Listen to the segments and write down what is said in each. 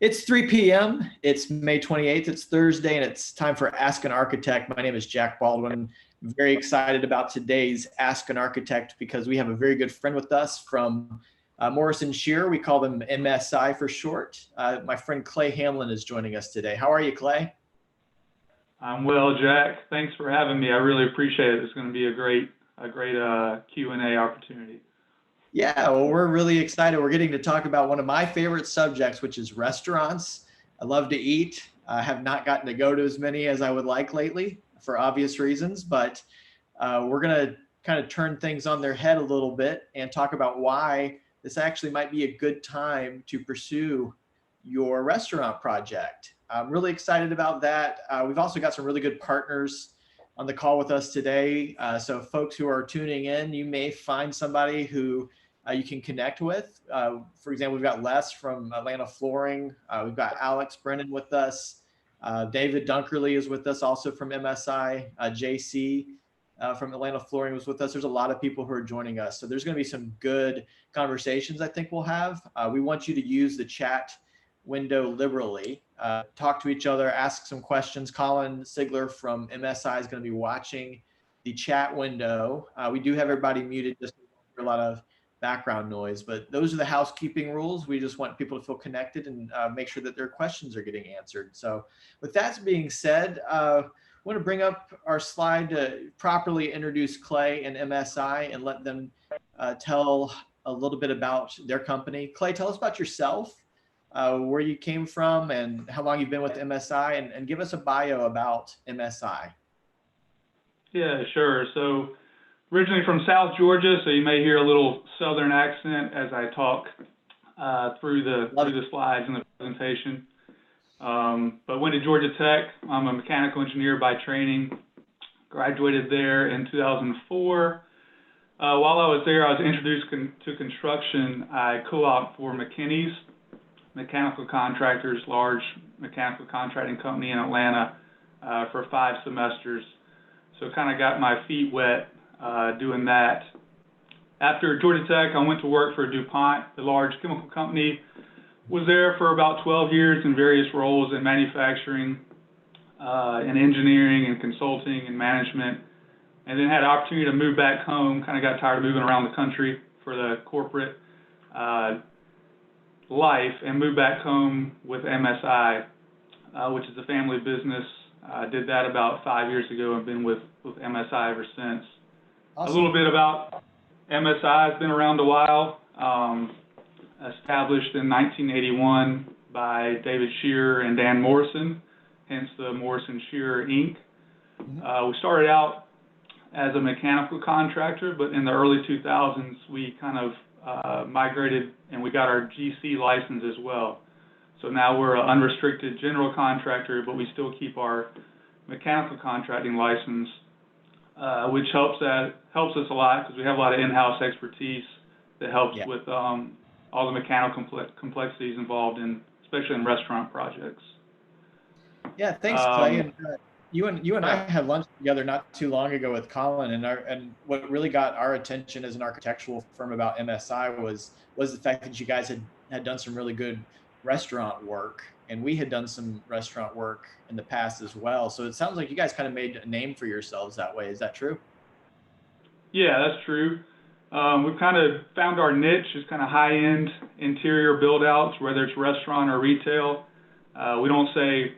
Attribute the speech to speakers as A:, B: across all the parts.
A: It's 3 p.m. It's May 28th. It's Thursday, and it's time for Ask an Architect. My name is Jack Baldwin. I'm very excited about today's Ask an Architect because we have a very good friend with us from Morrison Shear. We call them MSI for short. My friend Clay Hamlin is joining us today. How are you, Clay?
B: I'm well, Jack. Thanks for having me. I really appreciate it. It's going to be a great Q&A opportunity.
A: Yeah, well, we're really excited. We're getting to talk about one of my favorite subjects, which is restaurants. I love to eat. I have not gotten to go to as many as I would like lately for obvious reasons, but we're going to kind of turn things on their head a little bit and talk about why this actually might be a good time to pursue your restaurant project. I'm really excited about that. We've also got some really good partners on the call with us today. So folks who are tuning in, you may find somebody who you can connect with. For example, we've got Les from Atlanta Flooring. We've got Alex Brennan with us. David Dunkerley is with us also from MSI. JC from Atlanta Flooring was with us. There's a lot of people who are joining us. So there's going to be some good conversations I think we'll have. We want you to use the chat window liberally, talk to each other, ask some questions. Colin Sigler from MSI is going to be watching the chat window. We do have everybody muted just for a lot of background noise, but those are the housekeeping rules. We just want people to feel connected and make sure that their questions are getting answered. So with that being said, I want to bring up our slide to properly introduce Clay and MSI and let them tell a little bit about their company. Clay, tell us about yourself. Where you came from and how long you've been with MSI, and give us a bio about MSI.
B: Yeah, sure. So originally from South Georgia, so you may hear a little Southern accent as I talk through the slides and the presentation. But went to Georgia Tech. I'm a mechanical engineer by training. Graduated there in 2004. While I was there, I was introduced to construction. I co-opted for McKinney's Mechanical Contractors, large mechanical contracting company in Atlanta, for 5 semesters. So kind of got my feet wet doing that. After Georgia Tech, I went to work for DuPont, the large chemical company. Was there for about 12 years in various roles in manufacturing, in engineering and consulting and management, and then had the opportunity to move back home. Kind of got tired of moving around the country for the corporate life and moved back home with MSI, which is a family business. I did that about 5 years ago and been with MSI ever since. Awesome. A little bit about MSI. Has been around a while. Established in 1981 by David Shear and Dan Morrison, hence the Morrison Shear Inc. We started out as a mechanical contractor, but in the early 2000s we kind of migrated and we got our GC license as well. So now we're an unrestricted general contractor, but we still keep our mechanical contracting license, which helps us a lot because we have a lot of in-house expertise that helps with all the mechanical complexities involved in, especially in restaurant projects.
A: Yeah, thanks, Clay. And you and I had lunch together not too long ago with Colin, and what really got our attention as an architectural firm about MSI was the fact that you guys had done some really good restaurant work, and we had done some restaurant work in the past as well. So it sounds like you guys kind of made a name for yourselves that way. Is that true? Yeah,
B: that's true. We've kind of found our niche is kind of high-end interior build-outs, whether it's restaurant or retail. We don't say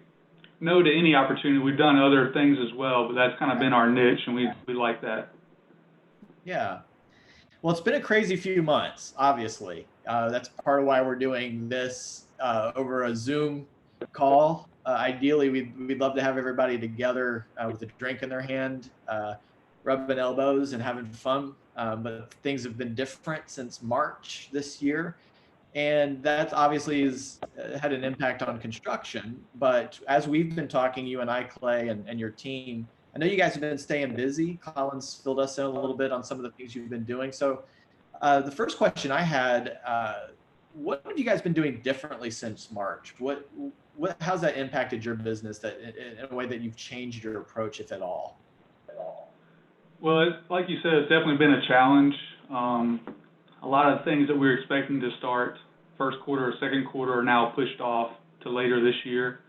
B: no to any opportunity. We've done other things as well, but that's kind of been our niche, and we like that.
A: Yeah. Well, it's been a crazy few months, obviously. That's part of why we're doing this over a Zoom call. Ideally, we'd love to have everybody together with a drink in their hand, rubbing elbows and having fun. But things have been different since March this year. And that obviously has had an impact on construction. But as we've been talking, you and I, Clay, and your team, I know you guys have been staying busy. Colin's filled us in a little bit on some of the things you've been doing. So the first question I had, what have you guys been doing differently since March? How's that impacted your business in a way that you've changed your approach, if at all?
B: Well, like you said, it's definitely been a challenge. A lot of things that we were expecting to start first quarter or second quarter are now pushed off to to later this year.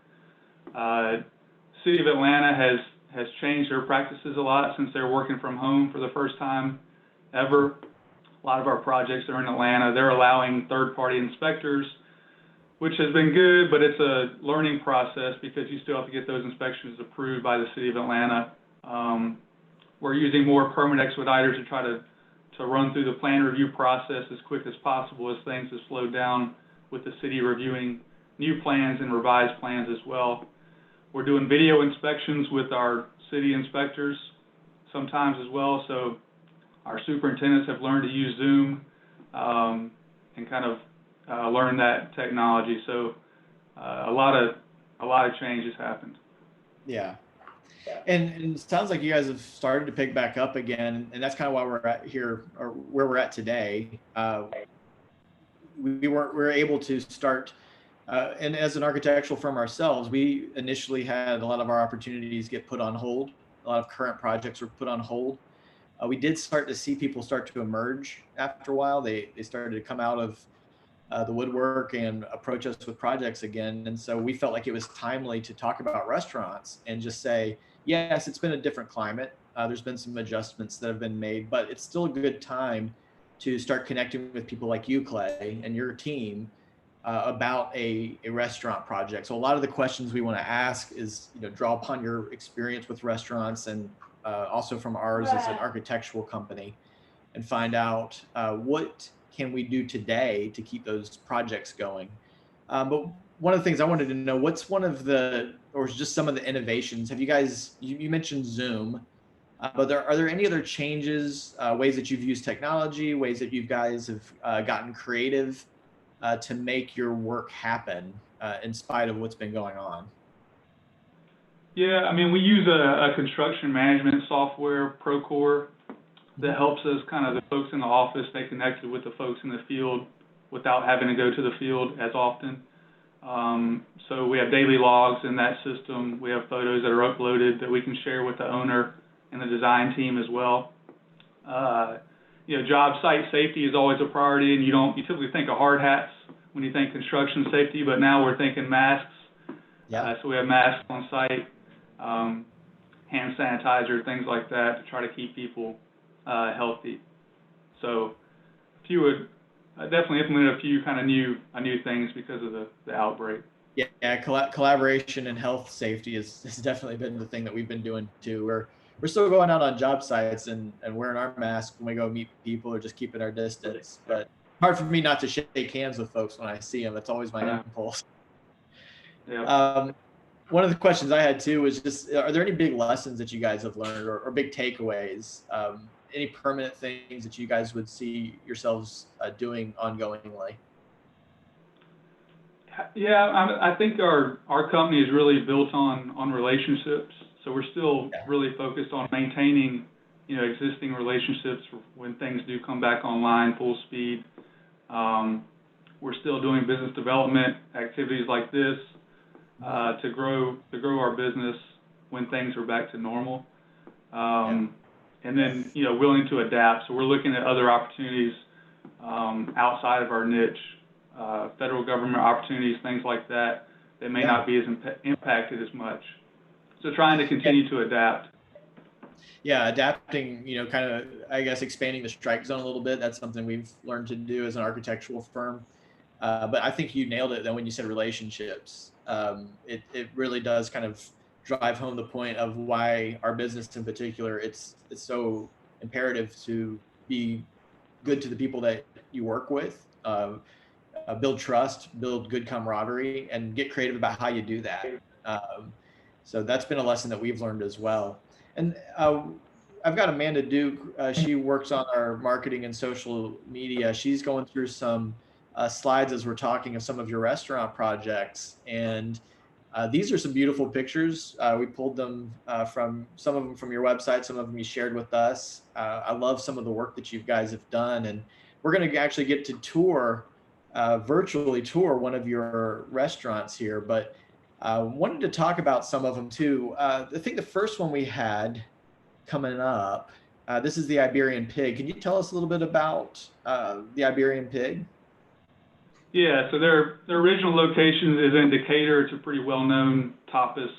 B: City of Atlanta has changed their practices a lot since they're working from home for the first time ever. A lot of our projects are in Atlanta. They're allowing third-party inspectors, which has been good, but it's a learning process because you still have to get those inspections approved by the City of Atlanta. We're using more permit expediters to try to run through the plan review process as quick as possible, as things have slowed down with the city reviewing new plans and revised plans as well. We're doing video inspections with our city inspectors sometimes as well, so our superintendents have learned to use Zoom and kind of learn that technology. So a lot of change has happened.
A: Yeah. And it sounds like you guys have started to pick back up again, and that's kind of why we're at here, or where we're at today. We were able to start, and as an architectural firm ourselves, we initially had a lot of our opportunities get put on hold. A lot of current projects were put on hold. We did start to see people start to emerge after a while. They started to come out of the woodwork and approach us with projects again. And so we felt like it was timely to talk about restaurants and just say, yes, it's been a different climate. There's been some adjustments that have been made, but it's still a good time to start connecting with people like you, Clay, and your team about a restaurant project. So a lot of the questions we want to ask is, draw upon your experience with restaurants and also from ours as an architectural company, and find out what can we do today to keep those projects going. But one of the things I wanted to know, what's one of the, or just some of the innovations? Have you guys, you mentioned Zoom, but are there any other changes, ways that you've used technology, ways that you guys have gotten creative to make your work happen in spite of what's been going on?
B: Yeah, I mean, we use a construction management software, Procore, that helps us, kind of the folks in the office, stay connected with the folks in the field without having to go to the field as often. So we have daily logs in that system. We have photos that are uploaded that we can share with the owner and the design team as well. Job site safety is always a priority, and you typically think of hard hats when you think construction safety, but now we're thinking masks.
A: Yeah.
B: So we have masks on site, hand sanitizer, things like that to try to keep people healthy. So definitely implemented a few kind of new things because of the outbreak.
A: Yeah, collaboration and health safety has definitely been the thing that we've been doing too. We're still going out on job sites and wearing our masks when we go meet people, or just keeping our distance. But hard for me not to shake hands with folks when I see them. That's always my impulse.
B: Yeah.
A: One of the questions I had too was just, are there any big lessons that you guys have learned, or big takeaways? Any permanent things that you guys would see yourselves doing ongoingly?
B: Yeah, I think our company is really built on relationships. So we're still really focused on maintaining, existing relationships when things do come back online full speed. We're still doing business development activities like this to grow our business when things are back to normal. And then, willing to adapt. So we're looking at other opportunities outside of our niche, federal government opportunities, things like that, that may not be as impacted as much. So trying to continue to adapt.
A: Yeah, adapting, kind of, I guess, expanding the strike zone a little bit. That's something we've learned to do as an architectural firm. But I think you nailed it, though, when you said relationships. It really does kind of drive home the point of why our business in particular, it's so imperative to be good to the people that you work with, build trust, build good camaraderie, and get creative about how you do that. So that's been a lesson that we've learned as well. And I've got Amanda Duke. She works on our marketing and social media. She's going through some slides as we're talking of some of your restaurant projects. And these are some beautiful pictures. We pulled them from some of them from your website, some of them you shared with us. I love some of the work that you guys have done. And we're going to actually get to virtually tour one of your restaurants here. But wanted to talk about some of them too. I think the first one we had coming up, this is the Iberian Pig. Can you tell us a little bit about the Iberian Pig?
B: Yeah, so their original location is in Decatur. It's a pretty well-known tapas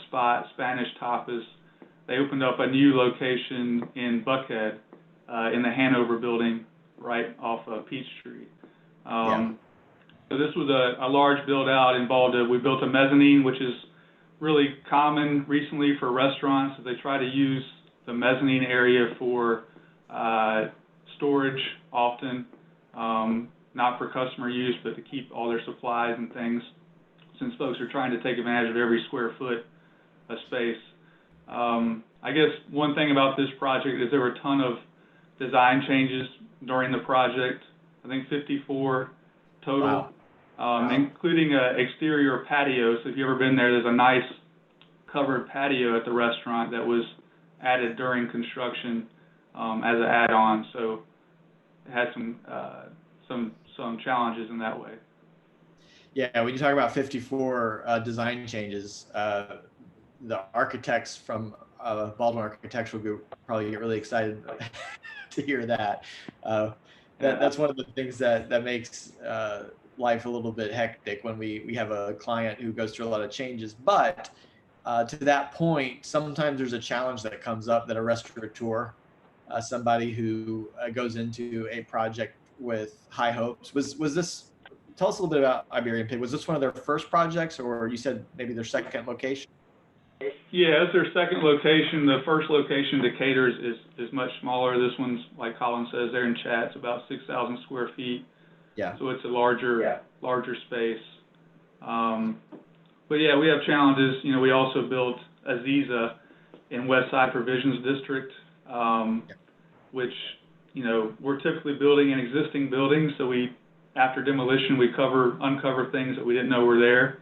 B: spot, Spanish tapas. They opened up a new location in Buckhead, in the Hanover building, right off of Peachtree.
A: Yeah.
B: So this was a large build-out involved. We built a mezzanine, which is really common recently for restaurants. They try to use the mezzanine area for storage often. Not for customer use, but to keep all their supplies and things, since folks are trying to take advantage of every square foot of space. I guess one thing about this project is there were a ton of design changes during the project. I think 54 total,
A: Wow.
B: including an exterior patio. So if you've ever been there, there's a nice covered patio at the restaurant that was added during construction as an add-on. So it had some challenges in that way.
A: Yeah, when you talk about 54 design changes, the architects from Baldwin Architectural Group probably get really excited to hear that. That's one of the things that makes life a little bit hectic when we have a client who goes through a lot of changes. But to that point, sometimes there's a challenge that comes up that a restaurateur, somebody who goes into a project with high hopes. Was this? Tell us a little bit about Iberian Pig. Was this one of their first projects, or you said maybe their second location?
B: Yeah, it's their second location. The first location, Decatur, is much smaller. This one's, like Colin says, they're in chat. It's about 6,000 square feet.
A: Yeah.
B: So it's a larger space. But yeah, we have challenges. You know, we also built Aziza in West Side Provisions District, which, you know, we're typically building in existing buildings. So after demolition, we uncover things that we didn't know were there.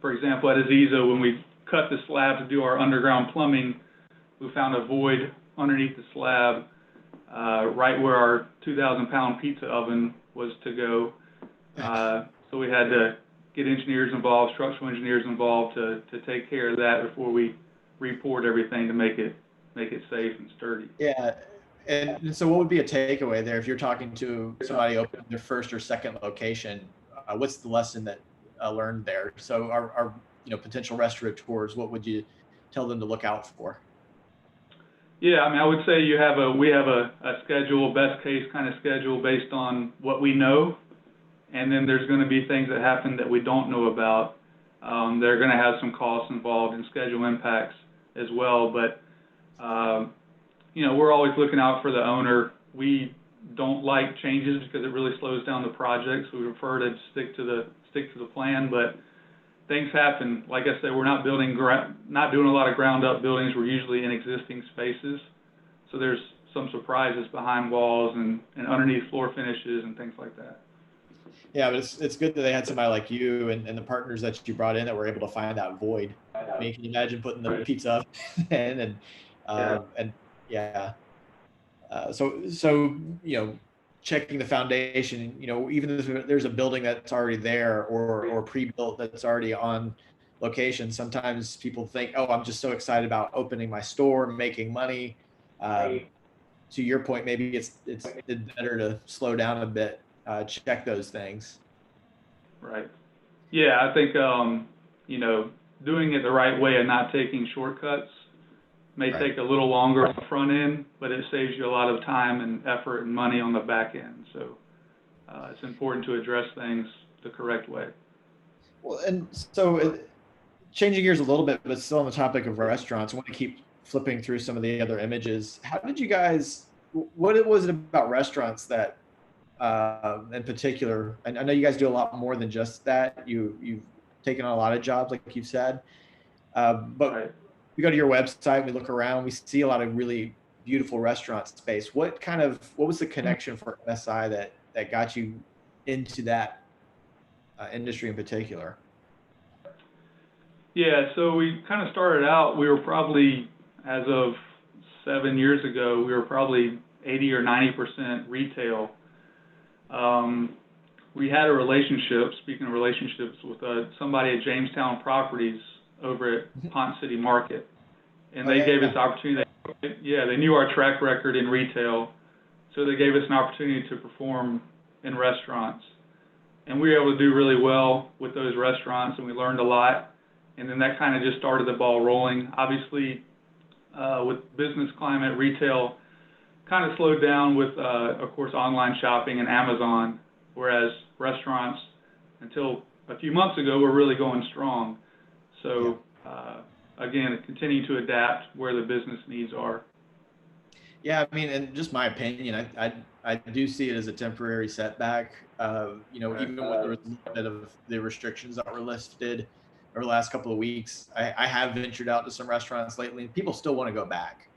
B: For example, at Aziza, when we cut the slab to do our underground plumbing, we found a void underneath the slab, right where our 2,000-pound pizza oven was to go. So we had to get engineers involved, structural engineers involved to take care of that before we re-poured everything to make it safe and sturdy.
A: Yeah. And so what would be a takeaway there if you're talking to somebody opening their first or second location? What's the lesson that learned there? So our potential restaurateurs, what would you tell them to look out for?
B: Yeah, I mean, I would say we have a schedule, best case kind of schedule based on what we know, and then there's going to be things that happen that we don't know about. They're going to have some costs involved and schedule impacts as well, but we're always looking out for the owner. We don't like changes because it really slows down the project, so we prefer to stick to the plan. But things happen. Like I said, we're not doing a lot of ground up buildings. We're usually in existing spaces, so there's some surprises behind walls and underneath floor finishes and things like that.
A: Yeah, but it's good that they had somebody like you and the partners that you brought in that were able to find that void. I mean, can you imagine putting the pizza up and yeah. So checking the foundation, even if there's a building that's already there or pre-built that's already on location, sometimes people think, oh, I'm just so excited about opening my store, making money. To your point, maybe it's better to slow down a bit, check those things.
B: Right. Yeah, I think doing it the right way and not taking shortcuts may take a little longer on the front end, but it saves you a lot of time and effort and money on the back end. So it's important to address things the correct way.
A: Well, and so changing gears a little bit, but still on the topic of restaurants, I want to keep flipping through some of the other images. How did you guys, what was it about restaurants that, in particular, and I know you guys do a lot more than just that. You've taken on a lot of jobs, like you've said, but we go to your website, we look around, we see a lot of really beautiful restaurant space. What was the connection for MSI that got you into that industry in particular?
B: Yeah, so we kind of started out, we were probably, as of 7 years ago, we were probably 80 or 90% retail. We had a relationship, speaking of relationships, with somebody at Jamestown Properties over at Ponce City Market. And they gave us the opportunity. They knew our track record in retail, so they gave us an opportunity to perform in restaurants. And we were able to do really well with those restaurants, and we learned a lot. And then that kind of just started the ball rolling. Obviously, with business climate, retail kind of slowed down with, of course, online shopping and Amazon, whereas restaurants, until a few months ago, were really going strong. So, again, continue to adapt where the business needs are.
A: Yeah, I mean, and just my opinion, I do see it as a temporary setback. You know, even when there was a little bit of the restrictions that were lifted over the last couple of weeks, I have ventured out to some restaurants lately, and people still want to go back.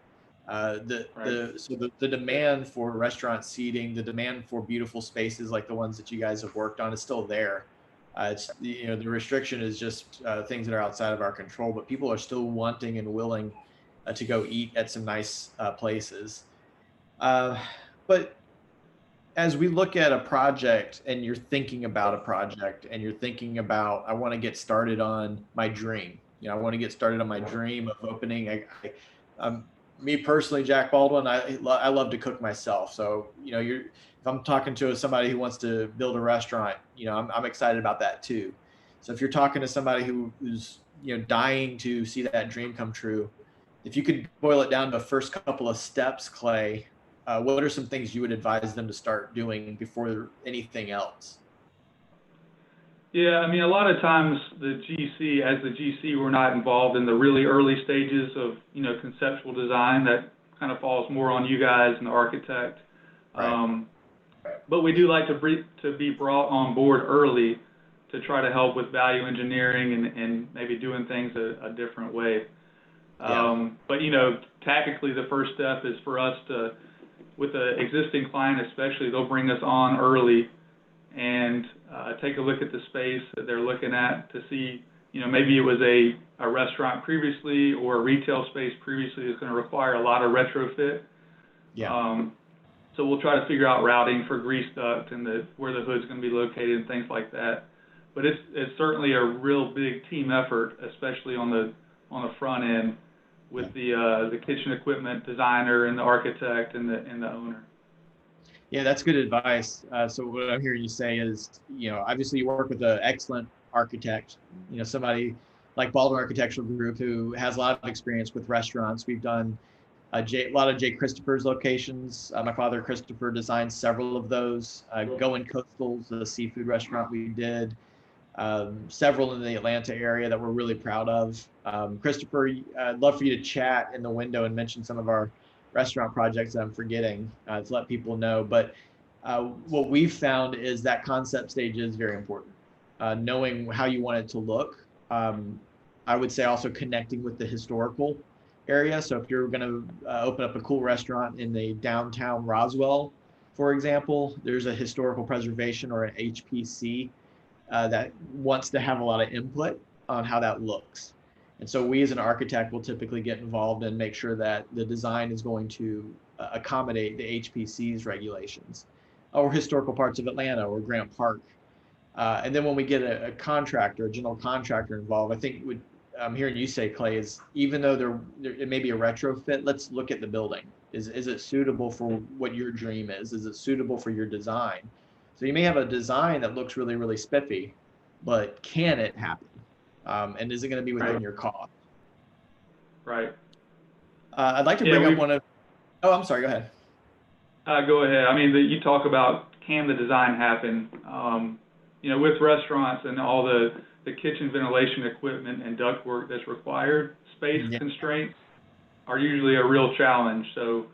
A: The demand for restaurant seating, the demand for beautiful spaces like the ones that you guys have worked on is still there. It's, you know, the restriction is just things that are outside of our control, but people are still wanting and willing to go eat at some nice places. But as we look at a project and you're thinking about a project and you're thinking about, I want to get started on my dream. You know, I want to get started on my dream of opening. Me personally, Jack Baldwin, I love to cook myself. So, you know, if I'm talking to somebody who wants to build a restaurant, you know, I'm excited about that too. So if you're talking to somebody who's, you know, dying to see that dream come true, if you could boil it down to the first couple of steps, Clay, what are some things you would advise them to start doing before anything else?
B: Yeah, I mean, a lot of times as the GC, we're not involved in the really early stages of, you know, conceptual design. That kind of falls more on you guys and the architect.
A: Right.
B: But we do like to be brought on board early to try to help with value engineering and maybe doing things a different way. But, you know, tactically, the first step is for us to, with the existing client especially, they'll bring us on early and take a look at the space that they're looking at to see, you know, maybe it was a restaurant previously or a retail space previously that's going to require a lot of retrofit. So we'll try to figure out routing for grease duct and where the hood's going to be located and things like that. But it's certainly a real big team effort, especially on the front end with the kitchen equipment designer and the architect and the owner.
A: Yeah, that's good advice. So what I'm hearing you say is, you know, obviously you work with an excellent architect, you know, somebody like Baldwin Architectural Group who has a lot of experience with restaurants. We've done a lot of Jay Christopher's locations. My father, Christopher, designed several of those. Going Coastals, the seafood restaurant we did. Several in the Atlanta area that we're really proud of. Christopher, I'd love for you to chat in the window and mention some of our restaurant projects that I'm forgetting to let people know. But what we've found is that concept stage is very important. Knowing how you want it to look. I would say also connecting with the historical area. So if you're going to open up a cool restaurant in the downtown Roswell, for example, there's a historical preservation or an HPC that wants to have a lot of input on how that looks. And so we as an architect will typically get involved and make sure that the design is going to accommodate the HPC's regulations or historical parts of Atlanta or Grant Park. And then when we get a contractor, a general contractor involved, I think I'm hearing you say, Clay, is even though it may be a retrofit, let's look at the building. Is it suitable for what your dream is? Is it suitable for your design? So you may have a design that looks really, really spiffy, but can it happen? And is it going to be within your cost?
B: Right.
A: I'd like to bring up one of. Oh, I'm sorry. Go ahead.
B: Go ahead. I mean, you talk about can the design happen? You know, with restaurants and all the kitchen ventilation equipment and ductwork that's required, space constraints are usually a real challenge. So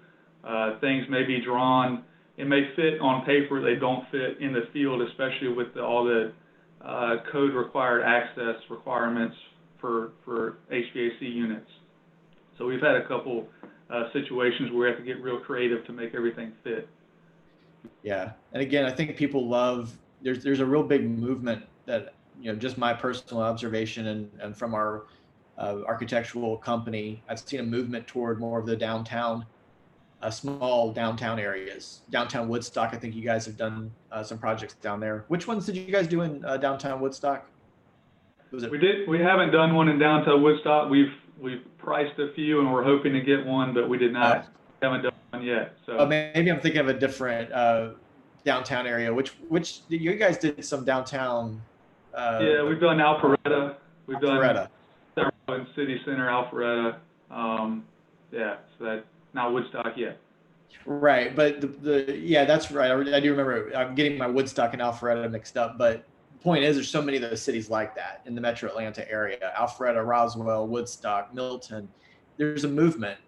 B: things may be drawn. It may fit on paper. They don't fit in the field, especially with all the code required access requirements for HVAC units. So we've had a couple situations where we have to get real creative to make everything fit.
A: Yeah, and again, I think people love. There's a real big movement that, you know, just my personal observation and from our architectural company, I've seen a movement toward more of the downtown, small downtown areas. Downtown Woodstock, I think you guys have done some projects down there. Which ones did you guys do in downtown Woodstock?
B: We haven't done one in downtown Woodstock. We've priced a few and we're hoping to get one, but we did not. Haven't done one yet. So
A: maybe I'm thinking of a different downtown area. Which you guys did some downtown.
B: Yeah, we've done Alpharetta. We've done
A: Alpharetta.
B: several in City Center, Alpharetta. Yeah, so that not Woodstock yet.
A: Right, but yeah, that's right. I do remember. I'm getting my Woodstock and Alpharetta mixed up, but the point is, there's so many of those cities like that in the Metro Atlanta area: Alpharetta, Roswell, Woodstock, Milton. There's a movement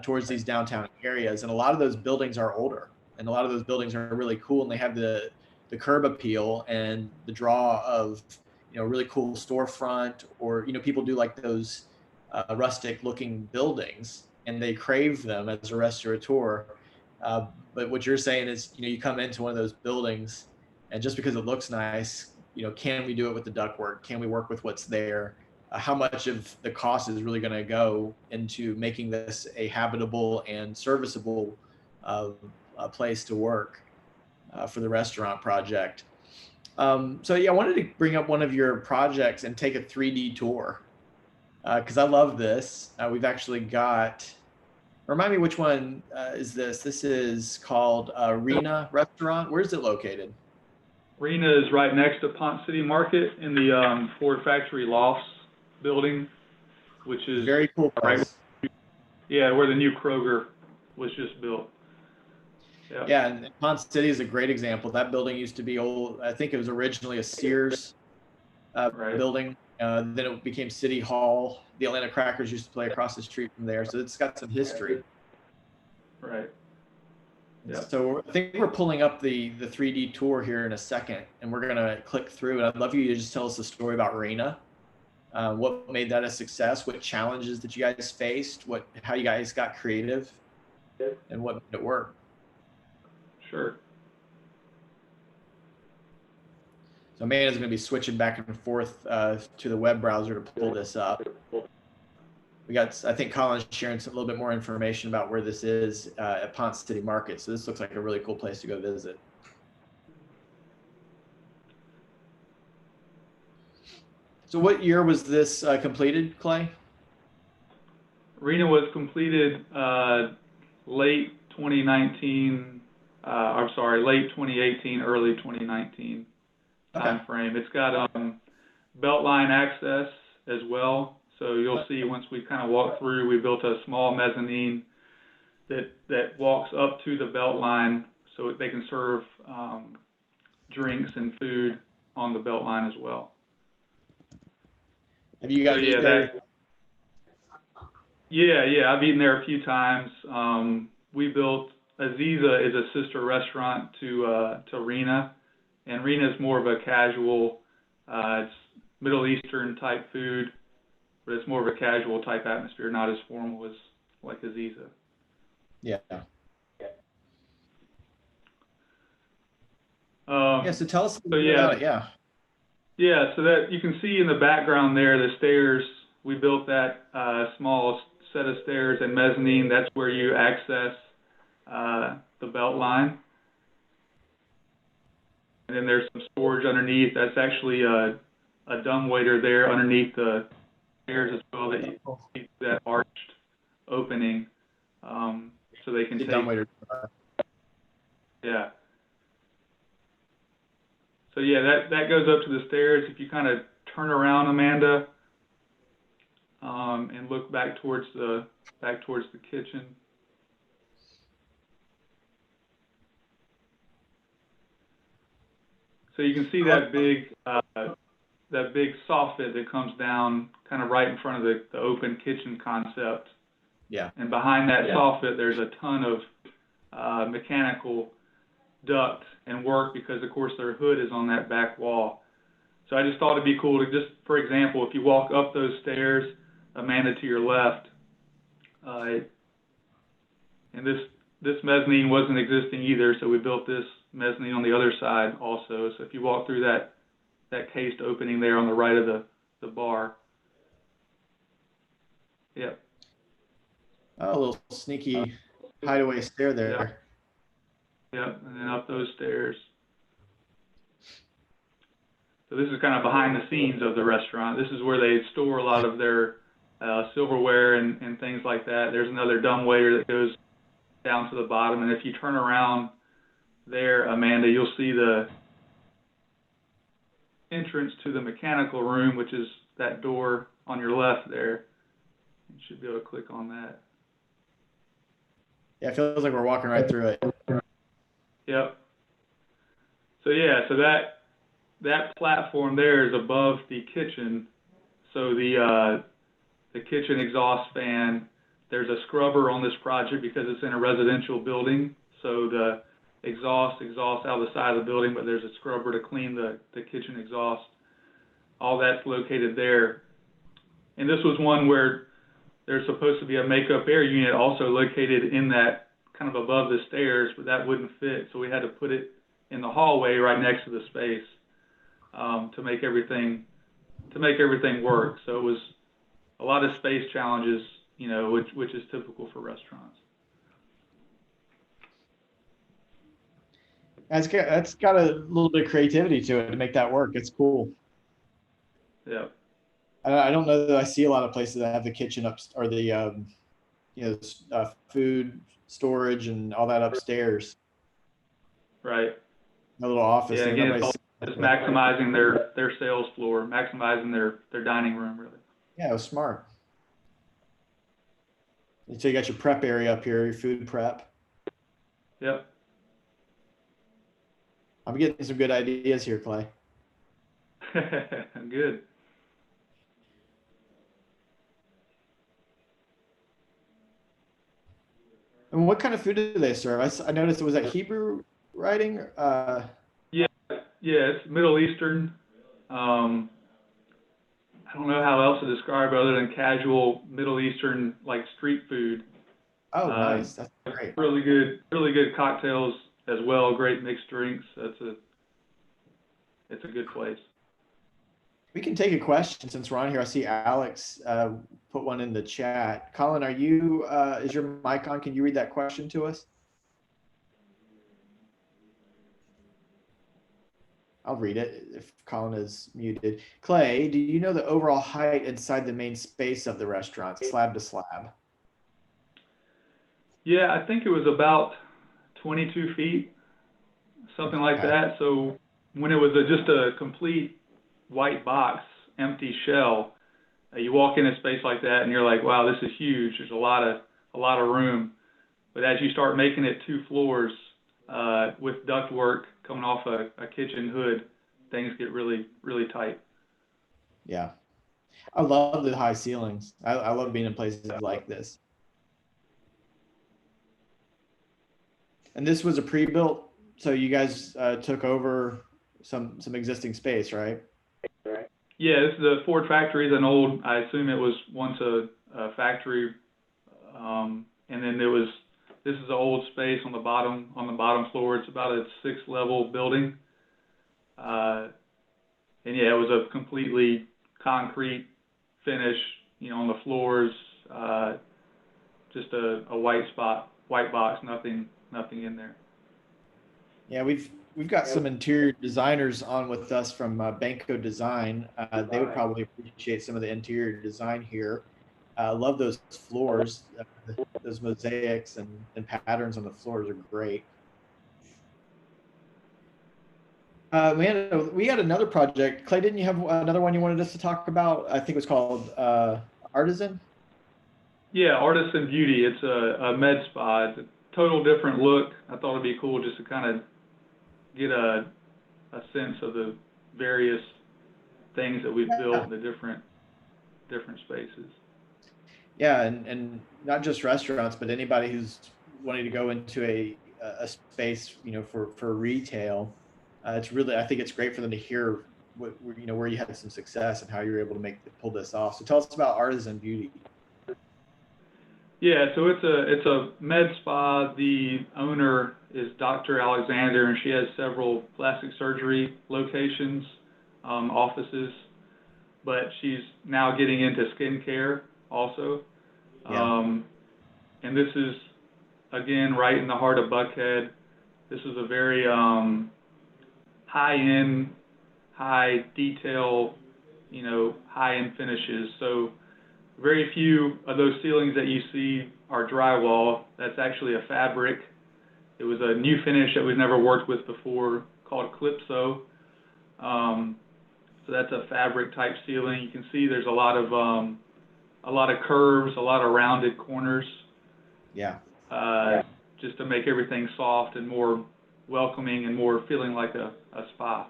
A: towards these downtown areas, and a lot of those buildings are older, and a lot of those buildings are really cool, and they have the curb appeal and the draw of really cool storefront, or people do like those rustic looking buildings, and they crave them as a restaurateur. But what you're saying is, you come into one of those buildings, and just because it looks nice, can we do it with the ductwork? Can we work with what's there? How much of the cost is really going to go into making this a habitable and serviceable place to work for the restaurant project? So yeah, I wanted to bring up one of your projects and take a 3D tour because I love this. We've actually got. Remind me, which one is this? This is called Rena Restaurant. Where's it located?
B: Rena is right next to Ponce City Market in the Ford Factory Lofts building, which is
A: very cool place.
B: Right, yeah, where the new Kroger was just built.
A: Yeah, and Ponce City is a great example. That building used to be old. I think it was originally a Sears building. Then it became City Hall. The Atlanta Crackers used to play across the street from there, so it's got some history.
B: Right.
A: Yeah. So I think we're pulling up the 3D tour here in a second, and we're gonna click through. And I'd love you to just tell us the story about Rena. What made that a success? What challenges that you guys faced? How you guys got creative, and what made it work?
B: Sure.
A: So Amanda's going to be switching back and forth to the web browser to pull this up. We got, I think Colin's sharing a little bit more information about where this is at Ponce City Market. So this looks like a really cool place to go visit. So what year was this completed, Clay?
B: Rena was completed late 2019. I'm sorry, late 2018, early 2019 time frame. It's got Beltline access as well. So you'll see once we kind of walk through, we built a small mezzanine that walks up to the Beltline so they can serve drinks and food on the Beltline as well.
A: Have you guys
B: eaten there? Yeah, I've eaten there a few times. We built Aziza is a sister restaurant to Rena, and Rena is more of a casual, it's Middle Eastern type food, but it's more of a casual type atmosphere, not as formal as like Aziza.
A: Yeah. So tell us about it.
B: Yeah, so that you can see in the background there, the stairs, we built that small set of stairs and mezzanine. That's where you access the Beltline. And then there's some storage underneath. That's actually a dumbwaiter there underneath the stairs as well, that you see that arched opening, so they can take. Dumbwaiter. Yeah. So yeah, that goes up to the stairs. If you kind of turn around, Amanda, and look back towards the kitchen. So you can see that big soffit that comes down kind of right in front of the open kitchen concept.
A: Yeah.
B: And behind that soffit, there's a ton of mechanical duct and work because, of course, their hood is on that back wall. So I just thought it'd be cool to just, for example, if you walk up those stairs, Amanda, to your left, and this mezzanine wasn't existing either, so we built this mezzanine on the other side also. So if you walk through that cased opening there on the right of the bar. Yep.
A: Oh, a little sneaky hideaway stair there.
B: Yep, and then up those stairs. So this is kind of behind the scenes of the restaurant. This is where they store a lot of their silverware and things like that. There's another dumbwaiter that goes down to the bottom, and if you turn around there, Amanda, you'll see the entrance to the mechanical room, which is that door on your left there. You should be able to click on that.
A: Yeah, it feels like we're walking right through it.
B: Yep. So yeah, so that platform there is above the kitchen. So the kitchen exhaust fan, there's a scrubber on this project because it's in a residential building. So the exhaust out of the side of the building, but there's a scrubber to clean the kitchen exhaust. All that's located there. And this was one where there's supposed to be a makeup air unit also located in that kind of above the stairs, but that wouldn't fit. So we had to put it in the hallway right next to the space to make everything work. So it was a lot of space challenges, you know, which is typical for restaurants.
A: That's got a little bit of creativity to it to make that work. It's cool.
B: Yeah.
A: I don't know that I see a lot of places that have the kitchen up or the food storage and all that upstairs.
B: Right.
A: A little office.
B: Yeah. Again, it's all just maximizing their sales floor, maximizing their dining room, really.
A: Yeah, it was smart. And so you got your prep area up here, your food prep.
B: Yep.
A: I'm getting some good ideas here, Clay.
B: Good.
A: And what kind of food do they serve? I noticed it was that Hebrew writing.
B: Yeah, it's Middle Eastern. I don't know how else to describe it other than casual Middle Eastern, like street food.
A: Oh, nice. That's great.
B: Really good cocktails as well. Great mixed drinks. It's a good place.
A: We can take a question since we're on here. I see Alex put one in the chat. Colin, is your mic on? Can you read that question to us? I'll read it if Colin is muted. Clay, do you know the overall height inside the main space of the restaurant, slab to slab?
B: Yeah, I think it was about 22 feet, something like that. So when it was just a complete white box, empty shell, you walk in a space like that and you're like, wow, this is huge. There's a lot of room. But as you start making it 2 floors with ductwork coming off a kitchen hood, things get really, really tight.
A: Yeah. I love the high ceilings. I love being in places like this. And this was a pre-built, so you guys took over some existing space, right?
B: Yeah, this is the Ford factory. Is an old, I assume it was once a factory, and then this is an old space on the bottom floor. It's about a 6-level building, and yeah, it was a completely concrete finish, you know, on the floors, just a white box, nothing in there.
A: Yeah, we've got some interior designers on with us from Banco Design. They would probably appreciate some of the interior design here. Love those floors, those mosaics and patterns on the floors are great. Man, we had another project. Clay, didn't you have another one you wanted us to talk about? I think it was called Artisan.
B: Yeah, Artisan Beauty. It's a med spa. It's a total different look. I thought it'd be cool just to kind of get a sense of the various things that we've built in the different spaces.
A: Yeah, and not just restaurants, but anybody who's wanting to go into a space, you know, for retail. It's really, I think it's great for them to hear where you had some success and how you were able to pull this off. So tell us about Artisan Beauty.
B: Yeah, so it's a med spa. The owner is Dr. Alexander, and she has several plastic surgery locations, offices, but she's now getting into skincare also.
A: Yeah.
B: And this is, again, right in the heart of Buckhead. This is a very high-end, high detail, you know, high-end finishes. So very few of those ceilings that you see are drywall. That's actually a fabric It was a new finish that we've never worked with before called Calypso. So that's a fabric type ceiling. You can see there's a lot of curves, a lot of rounded corners.
A: Yeah.
B: Just to make everything soft and more welcoming and more feeling like a spa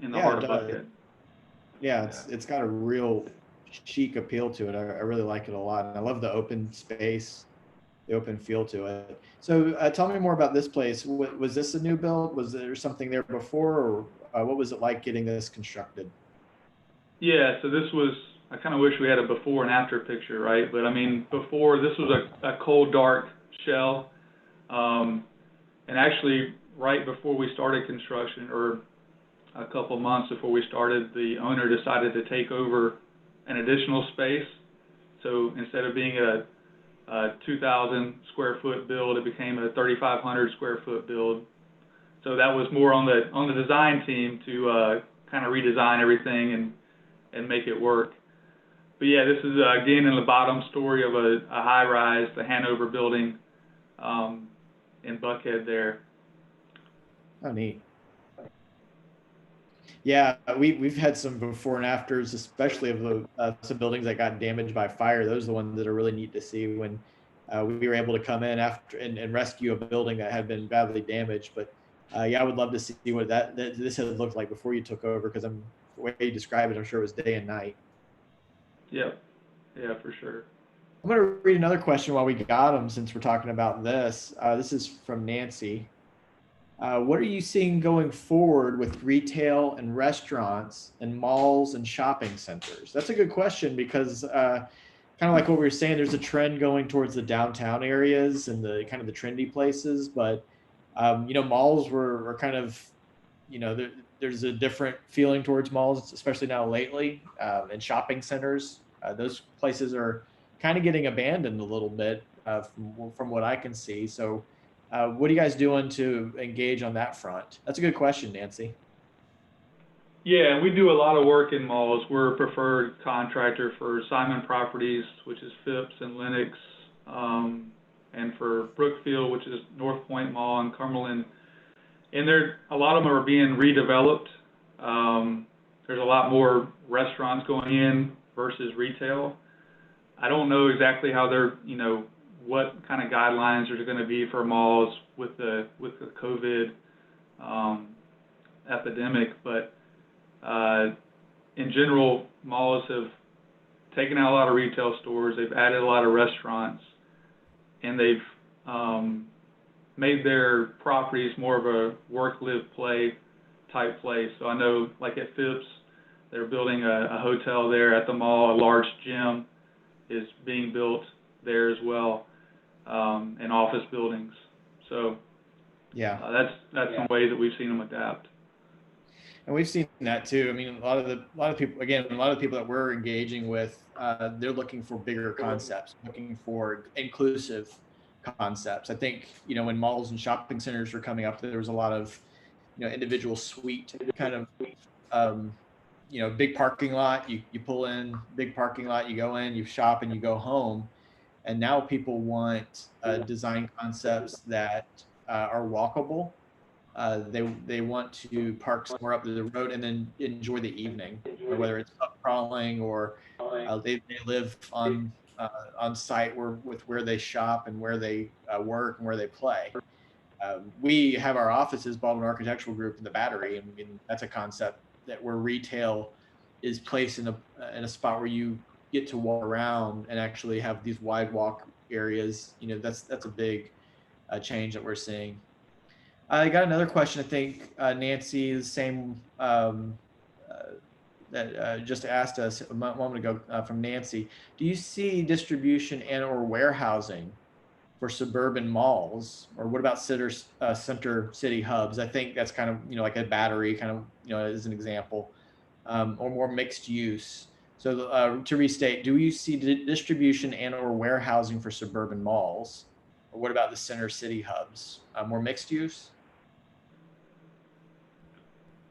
B: in the heart of Buckhead.
A: Yeah, it's got a real chic appeal to it. I really like it a lot. And I love the open space, the open feel to it. So tell me more about this place. Was this a new build? Was there something there before, or what was it like getting this constructed?
B: Yeah, so this was, I kind of wish we had a before and after picture, right? But I mean, before, this was a cold, dark shell. And actually, right before we started construction, or a couple months before we started, the owner decided to take over an additional space. So instead of being a 2,000 square foot build, it became a 3,500 square foot build. So that was more on the design team to kind of redesign everything and make it work. But yeah, this is again in the bottom story of a high rise, the Hanover building in Buckhead there.
A: Oh, neat. Yeah, we've had some before and afters, especially of the some buildings that got damaged by fire. Those are the ones that are really neat to see when we were able to come in after and rescue a building that had been badly damaged. But yeah, I would love to see what this had looked like before you took over, because the way you describe it, I'm sure it was day and night.
B: Yep. Yeah, for sure.
A: I'm going to read another question while we got them, since we're talking about this. This is from Nancy. What are you seeing going forward with retail and restaurants and malls and shopping centers? That's a good question, because kind of like what we were saying, there's a trend going towards the downtown areas and the kind of the trendy places. But, malls were kind of, there's a different feeling towards malls, especially now lately, and shopping centers. Those places are kind of getting abandoned a little bit from what I can see. So, what are you guys doing to engage on that front? That's a good question, Nancy.
B: Yeah, we do a lot of work in malls. We're a preferred contractor for Simon Properties, which is Phipps and Lenox, and for Brookfield, which is North Point Mall and Cumberland. And a lot of them are being redeveloped. There's a lot more restaurants going in versus retail. I don't know exactly how they're, what kind of guidelines are going to be for malls with the COVID epidemic, but in general, malls have taken out a lot of retail stores. They've added a lot of restaurants, and they've made their properties more of a work, live, play type place. So I know, like at Phipps, they're building a hotel there at the mall. A large gym is being built there as well, and office buildings. So
A: yeah,
B: that's some ways that we've seen them adapt.
A: And we've seen that too. I mean, a lot of people, again, a lot of people that we're engaging with, they're looking for bigger concepts, looking for inclusive concepts. I think, when malls and shopping centers were coming up, there was a lot of, individual suite kind of, big parking lot. You pull in, big parking lot, you go in, you shop, and you go home. And now people want design concepts that are walkable. They want to park somewhere up the road and then enjoy the evening, or whether it's up crawling, or they live on site with where they shop and where they work and where they play. We have our offices, Baldwin Architectural Group, in the Battery, and that's a concept where retail is placed in a spot where you get to walk around and actually have these wide walk areas. That's a big change that we're seeing. I got another question. I think Nancy, the same that just asked us a moment ago, from Nancy. Do you see distribution and/or warehousing for suburban malls, or what about center city hubs? I think that's kind of like a Battery, kind of as an example, or more mixed use. So to restate, do you see distribution and/or warehousing for suburban malls, or what about the center city hubs? More mixed use?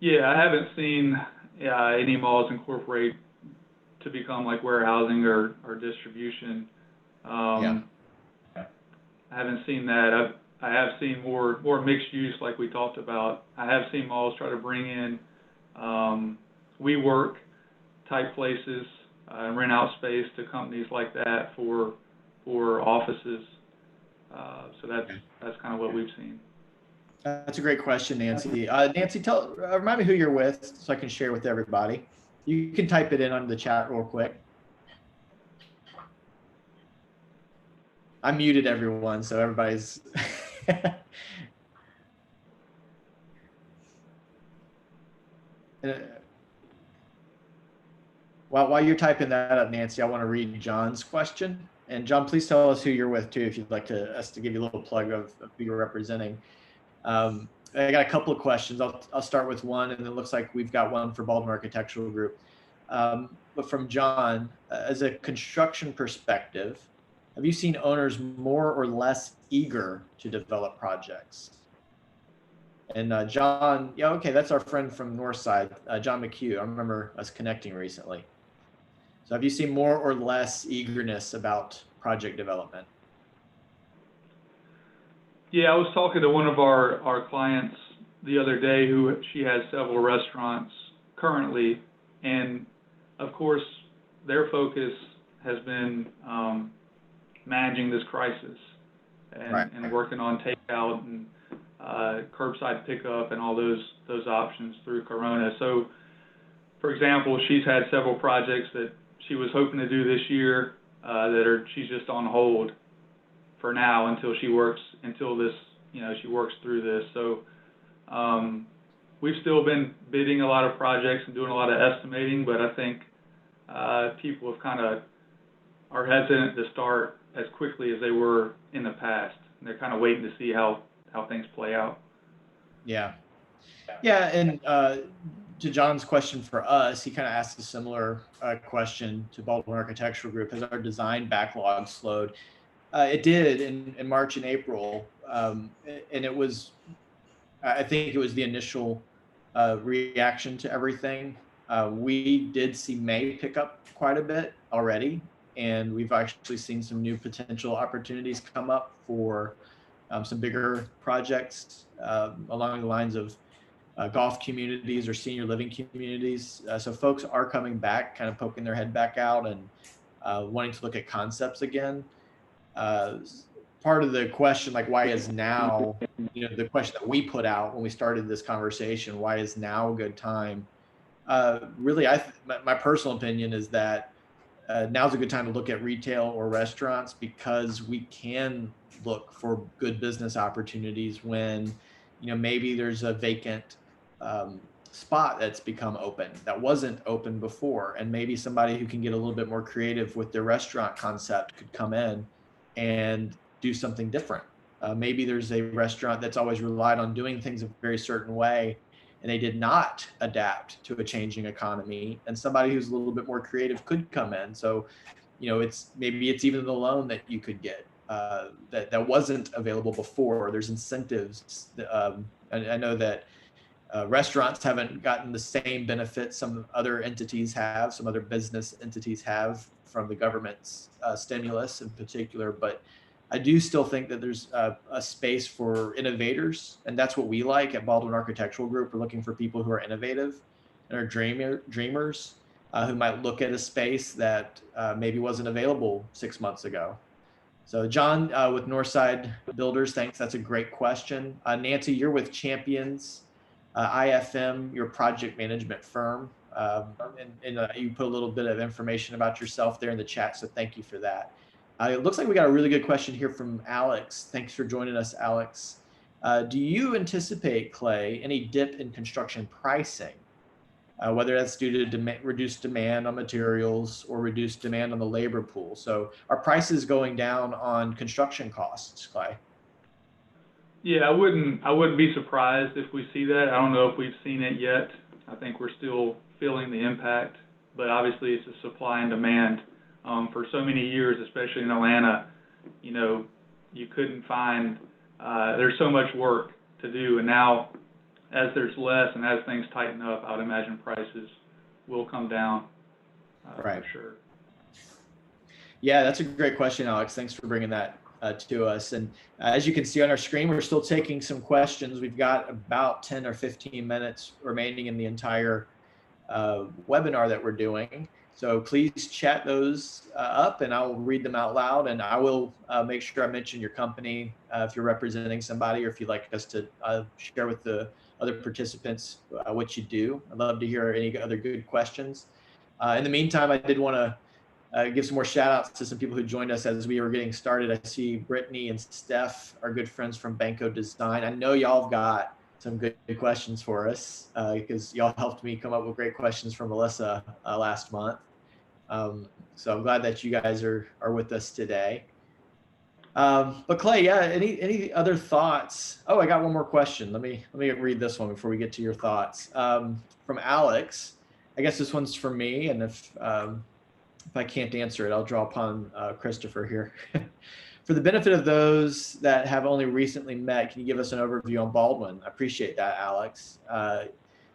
B: Yeah, I haven't seen any malls incorporate to become like warehousing or distribution.
A: Yeah.
B: I haven't seen that. I have seen more mixed use, like we talked about. I have seen malls try to bring in WeWork type places and rent out space to companies like that for offices. So that's kind of what we've seen.
A: That's a great question, Nancy. Nancy, remind me who you're with so I can share with everybody. You can type it in on the chat real quick. I muted everyone, so everybody's. While you're typing that up, Nancy, I want to read John's question. And John, please tell us who you're with too, if you'd like us to give you a little plug of who you're representing. I got a couple of questions. I'll start with one, and it looks like we've got one for Baldwin Architectural Group. But from John, as a construction perspective, have you seen owners more or less eager to develop projects? And John, yeah, okay, that's our friend from Northside, John McHugh. I remember us connecting recently. So have you seen more or less eagerness about project development?
B: Yeah, I was talking to one of our clients the other day she has several restaurants currently, and of course their focus has been managing this crisis and working on takeout and curbside pickup and all those options through Corona. So, for example, she's had several projects that she was hoping to do this year she's just on hold for now until she works through this. So we've still been bidding a lot of projects and doing a lot of estimating, but I think people have are hesitant to start as quickly as they were in the past. And they're kind of waiting to see how things play out.
A: Yeah. And to John's question for us, he kind of asked a similar question to Baldwin Architectural Group. Has our design backlog slowed? It did in March and April, and it was, I think it was the initial reaction to everything. We did see May pick up quite a bit already, and we've actually seen some new potential opportunities come up for some bigger projects along the lines of golf communities or senior living communities. So folks are coming back, kind of poking their head back out and wanting to look at concepts again. Part of the question, like why is now, the question that we put out when we started this conversation, why is now a good time? Really, my personal opinion is that now's a good time to look at retail or restaurants because we can look for good business opportunities when, maybe there's a vacant spot that's become open that wasn't open before. And maybe somebody who can get a little bit more creative with their restaurant concept could come in and do something different. Maybe there's a restaurant that's always relied on doing things a very certain way, and they did not adapt to a changing economy. And somebody who's a little bit more creative could come in. So, it's even the loan that you could get that wasn't available before. There's incentives. I know that restaurants haven't gotten the same benefits some other entities have, some other business entities have from the government's stimulus in particular, but I do still think that there's a space for innovators, and that's what we like at Baldwin Architectural Group. We're looking for people who are innovative and are dreamers who might look at a space that maybe wasn't available 6 months ago. So John with Northside Builders, thanks. That's a great question. Nancy, you're with Champions IFM, your project management firm. And you put a little bit of information about yourself there in the chat, so thank you for that. It looks like we got a really good question here from Alex. Thanks for joining us, Alex. Do you anticipate, Clay, any dip in construction pricing, whether that's due to reduced demand on materials or reduced demand on the labor pool? So are prices going down on construction costs, Clay?
B: Yeah, I wouldn't be surprised if we see that. I don't know if we've seen it yet. I think we're still feeling the impact, but obviously it's a supply and demand. For so many years, especially in Atlanta, you couldn't find, there's so much work to do, and now as there's less and as things tighten up, I would imagine prices will come down
A: right.
B: For sure.
A: Yeah, that's a great question, Alex. Thanks for bringing that to us. And as you can see on our screen, we're still taking some questions. We've got about 10 or 15 minutes remaining in the entire webinar that we're doing. So please chat those up and I'll read them out loud, and I will make sure I mention your company if you're representing somebody, or if you'd like us to share with the other participants what you do. I'd love to hear any other good questions. In the meantime, I did want to give some more shout outs to some people who joined us as we were getting started. I see Brittany and Steph, our good friends from Banco Design. I know y'all have got some good questions for us because y'all helped me come up with great questions for Melissa last month. So I'm glad that you guys are with us today. But Clay, yeah, any other thoughts? Oh, I got one more question. Let me read this one before we get to your thoughts. From Alex, I guess this one's for me, and if I can't answer it, I'll draw upon Christopher here. For the benefit of those that have only recently met, can you give us an overview on Baldwin? I appreciate that, Alex.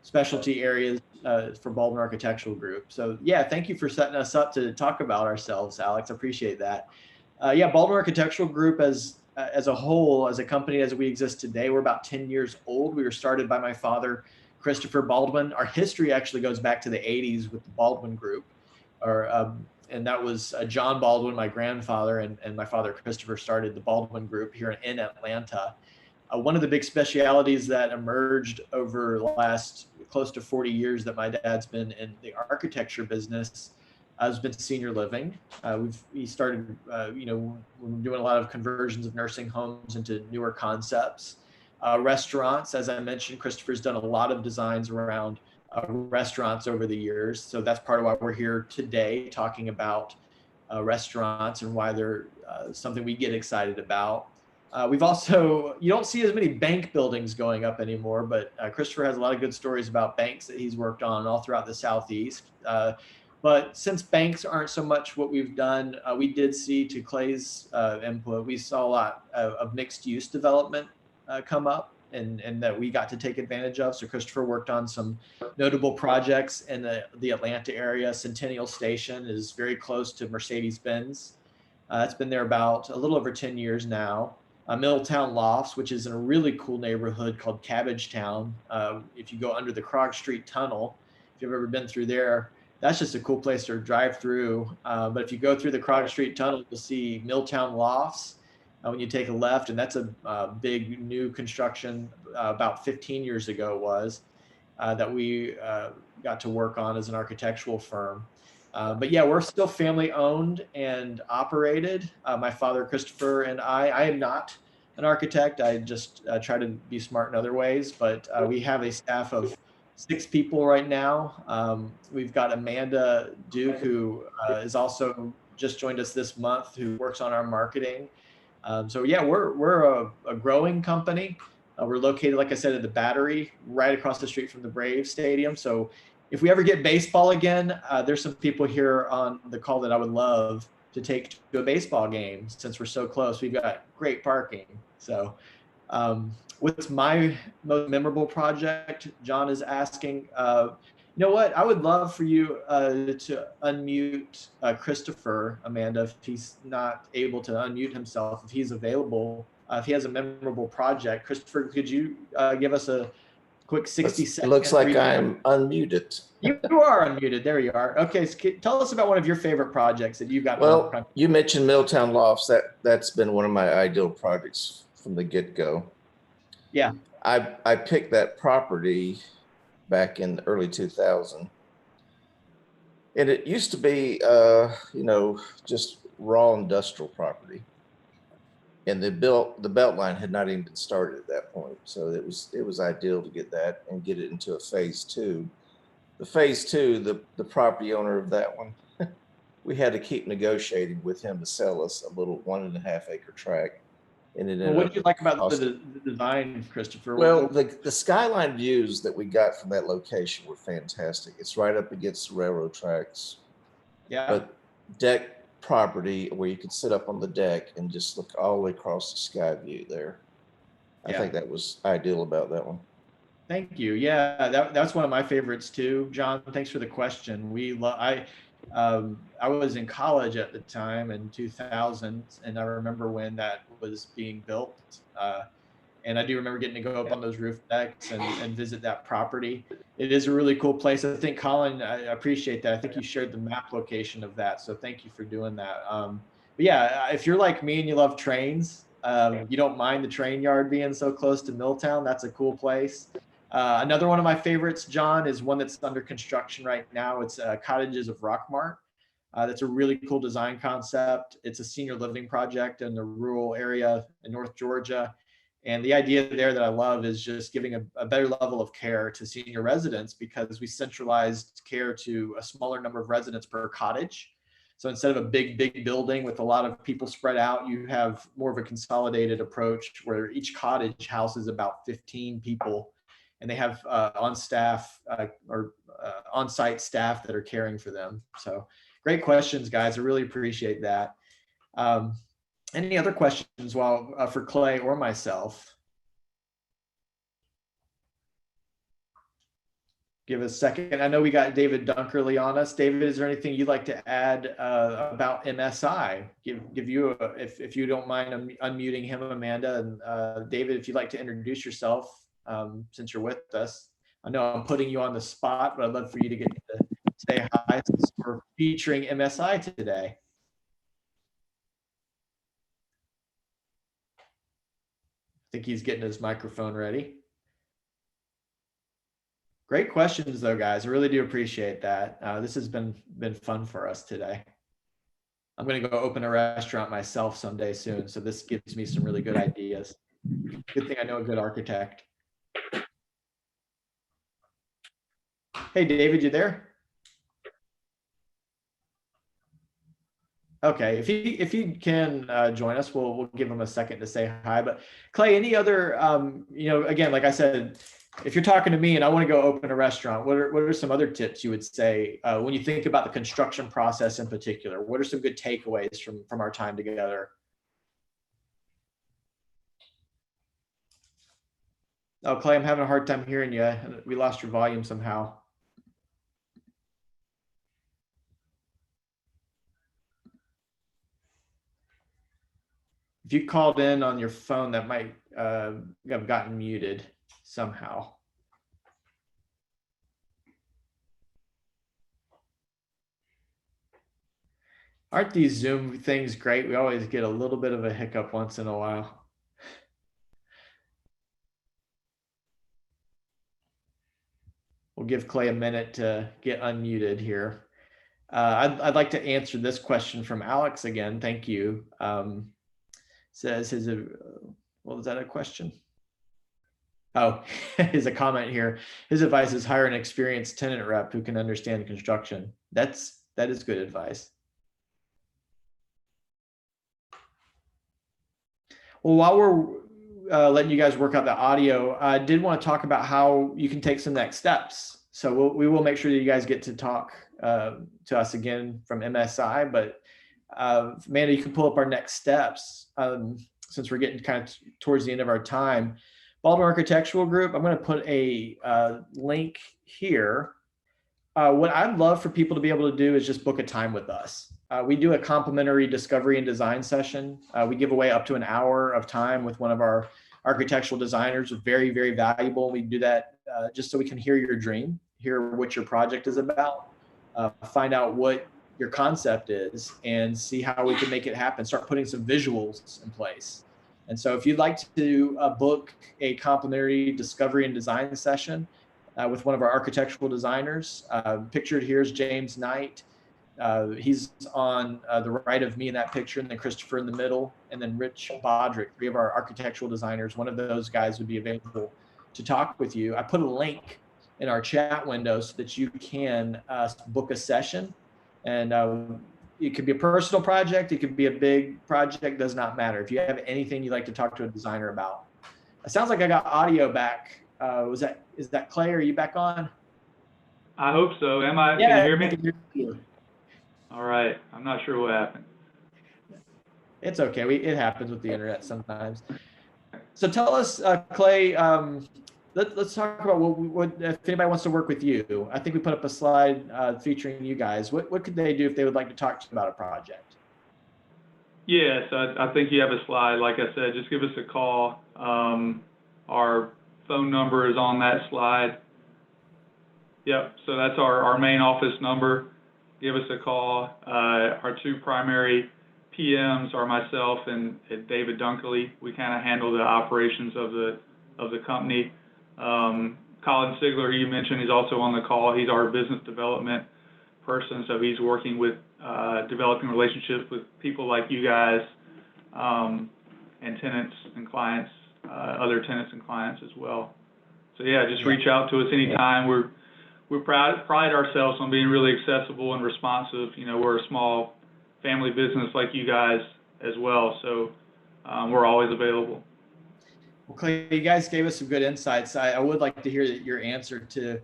A: Specialty areas for Baldwin Architectural Group. So yeah, thank you for setting us up to talk about ourselves, Alex. I appreciate that. Yeah, Baldwin Architectural Group as a whole, as a company as we exist today, we're about 10 years old. We were started by my father, Christopher Baldwin. Our history actually goes back to the 80s with the Baldwin Group. And that was John Baldwin, my grandfather, and my father, Christopher, started the Baldwin Group here in Atlanta. One of the big specialities that emerged over the last close to 40 years that my dad's been in the architecture business has been senior living. We started, we're doing a lot of conversions of nursing homes into newer concepts. Restaurants, as I mentioned, Christopher's done a lot of designs around restaurants over the years. So that's part of why we're here today talking about restaurants and why they're something we get excited about. We've also, you don't see as many bank buildings going up anymore, but Christopher has a lot of good stories about banks that he's worked on all throughout the Southeast. But since banks aren't so much what we've done, we did see, to Clay's input, we saw a lot of mixed use development come up and that we got to take advantage of. So Christopher worked on some notable projects in the Atlanta area. Centennial Station is very close to Mercedes-Benz. It's been there about a little over 10 years now. Middletown Lofts, which is in a really cool neighborhood called Cabbagetown. If you go under the Krog Street Tunnel, if you've ever been through there, that's just a cool place to drive through. But if you go through the Krog Street Tunnel, you'll see Middletown Lofts when you take a left, and that's a big new construction about 15 years ago it was that we got to work on as an architectural firm. But yeah, we're still family owned and operated. My father, Christopher, and I am not an architect. I just try to be smart in other ways, but we have a staff of 6 people right now. We've got Amanda Duke, who is also just joined us this month, who works on our marketing. So yeah, we're a growing company. We're located, like I said, at the Battery, right across the street from the Braves Stadium. So if we ever get baseball again, there's some people here on the call that I would love to take to a baseball game since we're so close. We've got great parking. So what's my most memorable project? John is asking. You know what? I would love for you to unmute Christopher, Amanda, if he's not able to unmute himself, if he's available, if he has a memorable project. Christopher, could you give us a quick 60 seconds?
C: It looks like I'm unmuted.
A: You are unmuted. There you are. Okay, so tell us about one of your favorite projects that you've got.
C: Well, you mentioned Middletown Lofts. That's been one of my ideal projects from the get-go.
A: Yeah.
C: I picked that property back in the early 2000. And it used to be, just raw industrial property. And the belt line had not even been started at that point. So it was ideal to get that and get it into a phase 2. The phase 2, the property owner of that one, we had to keep negotiating with him to sell us a little 1.5 acre tract. And
A: what did you like about the design, Christopher?
C: Well, the skyline views that we got from that location were fantastic. It's right up against the railroad tracks.
A: Yeah.
C: But deck property where you could sit up on the deck and just look all the way across the sky view there. I think that was ideal about that one.
A: Thank you. Yeah, that's one of my favorites too, John. Thanks for the question. I was in college at the time in 2000, and I remember when that was being built. And I do remember getting to go up on those roof decks and visit that property. It is a really cool place. I think, Colin, I appreciate that. I think you shared the map location of that. So thank you for doing that. But yeah, if you're like me and you love trains, you don't mind the train yard being so close to Milltown, that's a cool place. Another one of my favorites, John, is one that's under construction right now. It's Cottages of Rockmart. That's a really cool design concept. It's a senior living project in the rural area in North Georgia. And the idea there that I love is just giving a better level of care to senior residents, because we centralized care to a smaller number of residents per cottage. So instead of a big building with a lot of people spread out, you have more of a consolidated approach where each cottage houses about 15 people, and they have on-site staff that are caring for them. So great questions, guys. I really appreciate that. Any other questions for Clay or myself? Give us a second. I know we got David Dunkerley on us. David, is there anything you'd like to add about MSI? Give you if you don't mind unmuting him, Amanda, and David, if you'd like to introduce yourself since you're with us. I know I'm putting you on the spot, but I'd love for you to get to say hi since we're featuring MSI today. I think he's getting his microphone ready. Great questions though, guys. I really do appreciate that. This has been fun for us today. I'm going to go open a restaurant myself someday soon, so this gives me some really good ideas. Good thing I know a good architect. Hey, David, you there? Okay, if he can join us, we'll give him a second to say hi. But Clay, any other, again, like I said, if you're talking to me and I want to go open a restaurant, what are some other tips you would say when you think about the construction process in particular? What are some good takeaways from our time together? Oh, Clay, I'm having a hard time hearing you. We lost your volume somehow. If you called in on your phone, that might have gotten muted somehow. Aren't these Zoom things great? We always get a little bit of a hiccup once in a while. We'll give Clay a minute to get unmuted here. I'd like to answer this question from Alex again. Thank you. Says well, is that a question? Oh, here's a comment here. His advice is hire an experienced tenant rep who can understand construction. That is good advice. Well, while we're letting you guys work out the audio, I did want to talk about how you can take some next steps. So we will make sure that you guys get to talk to us again from MSI, but Amanda, you can pull up our next steps since we're getting kind of towards the end of our time. Baldwin Architectural Group, I'm going to put a link here. What I'd love for people to be able to do is just book a time with us. We do a complimentary discovery and design session. We give away up to an hour of time with one of our architectural designers. Very, very valuable. We do that just so we can hear your dream, hear what your project is about, find out what your concept is, and see how we can make it happen. Start putting some visuals in place. And so if you'd like to book a complimentary discovery and design session with one of our architectural designers, pictured here is James Knight. He's on the right of me in that picture, and then Christopher in the middle, and then Rich Bodrick, three of our architectural designers. One of those guys would be available to talk with you. I put a link in our chat window so that you can book a session. And it could be a personal project, it could be a big project, does not matter. If you have anything you'd like to talk to a designer about. It sounds like I got audio back. Is that Clay? Are you back on?
B: I hope so. Am I?
A: Yeah,
B: can you hear me?
A: I can hear you.
B: All right. I'm not sure what happened.
A: It's okay. It happens with the internet sometimes. So tell us, Clay, let's talk about what if anybody wants to work with you. I think we put up a slide featuring you guys. What could they do if they would like to talk to you about a project?
B: Yeah, so I think you have a slide. Like I said, just give us a call. Our phone number is on that slide. Yep, so that's our main office number. Give us a call. Our two primary PMs are myself and David Dunkley. We kind of handle the operations of the company. Colin Sigler, who you mentioned, he's also on the call. He's our business development person, so he's working with developing relationships with people like you guys, and tenants and clients, other tenants and clients as well. So yeah, just reach out to us anytime. We pride ourselves on being really accessible and responsive. You know, we're a small family business like you guys as well, so we're always available.
A: Well, Clay, you guys gave us some good insights. I would like to hear your answer to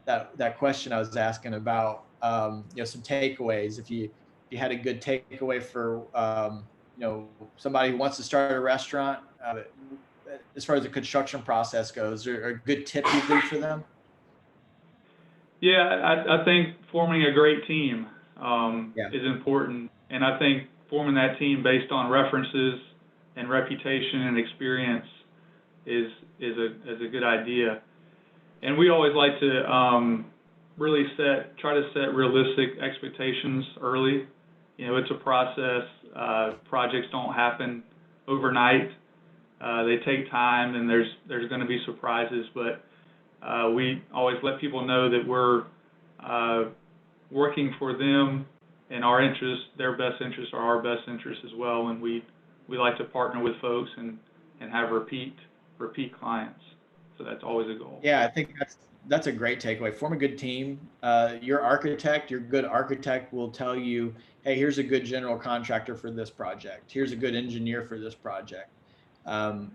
A: that question I was asking about, some takeaways. If you had a good takeaway for, somebody who wants to start a restaurant, as far as the construction process goes, or a good tip you do for them?
B: Yeah, I think forming a great team is important, and I think forming that team based on references and reputation and experience is a good idea. And we always like to really try to set realistic expectations early. You know, it's a process. Projects don't happen overnight. They take time, and there's going to be surprises, but we always let people know that we're working for them and our interests. Their best interests are our best interests as well, and we like to partner with folks and have repeat clients. So that's always a goal.
A: Yeah, I think that's a great takeaway. Form a good team. Your good architect will tell you, hey, here's a good general contractor for this project. Here's a good engineer for this project. And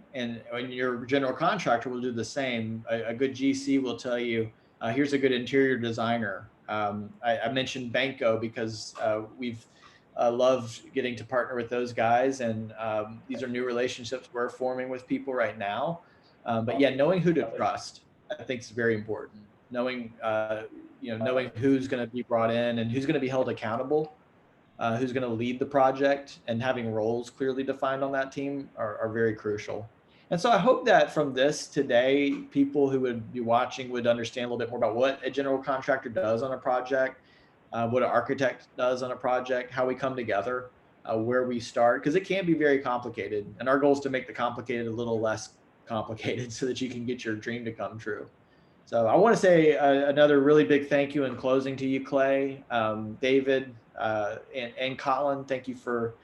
A: your general contractor will do the same. A good GC will tell you, here's a good interior designer. I mentioned Banco because we've loved getting to partner with those guys, and these are new relationships we're forming with people right now. But yeah, knowing who to trust, I think is very important. Knowing who's going to be brought in and who's going to be held accountable. Who's going to lead the project, and having roles clearly defined on that team are very crucial. And so I hope that from this today, people who would be watching would understand a little bit more about what a general contractor does on a project, what an architect does on a project, how we come together, where we start, because it can be very complicated. And our goal is to make the complicated a little less complicated so that you can get your dream to come true. So I want to say another really big thank you in closing to you, Clay, David, and Colin. Thank you for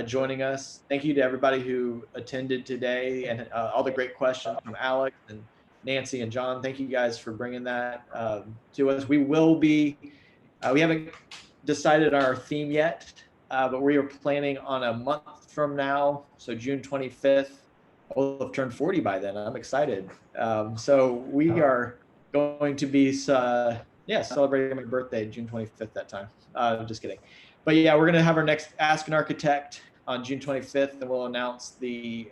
A: joining us. Thank you to everybody who attended today, and all the great questions from Alex and Nancy and John. Thank you guys for bringing that to us. We haven't decided our theme yet, but we are planning on a month from now, so June 25th. I'll have turned 40 by then. I'm excited. So we are going to be celebrating my birthday June 25th that time. Just kidding. But yeah, we're going to have our next Ask an Architect on June 25th, and we'll announce the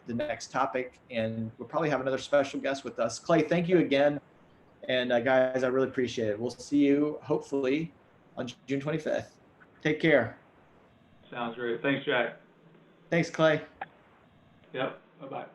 A: next topic, and we'll probably have another special guest with us. Clay, thank you again. And guys, I really appreciate it. We'll see you hopefully on June 25th. Take care.
B: Sounds great. Thanks, Jack.
A: Thanks, Clay.
B: Yep. Bye-bye.